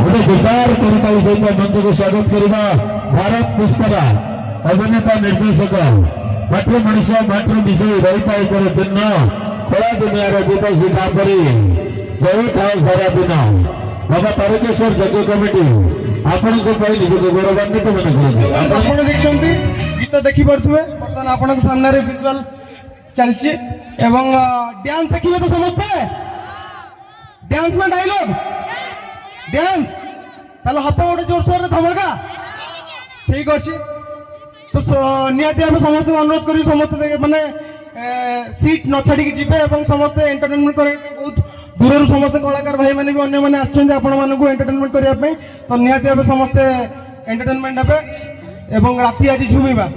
गोटे जोरदार करताली सहित मंच को स्वागत करवा भारत पुष्परा अभिनेता निर्देशक मात्र मनुष्य मात्र मिशे रही चिन्ह कला दुनिया विपक्षी कापरी जय था सारा दिन बाबा तारकेश्वर यज्ञ कमिटी आपण निजक गौरवान्वित मन कर गीत देखी पड़े बर्तमान आपण सामने विजुआल चलती डांस देखिए तो समझते डांस में डायलॉग डांस ताले हाथ गोटे जोरसोर धमाका ठीक अच्छे तो निहाती आम समस्त अनुरोध करी समस्त माने सीट न छाड़ी जीवे समस्ते एंटरटेनमेंट कर बहुत दूर समस्त कलाकार भाई मैंने भी अन्य मैंने एंटरटेनमेंट करने तो निहाती भाव समस्ते एंटरटेनमेंट हे एवं राति आज झुमिबा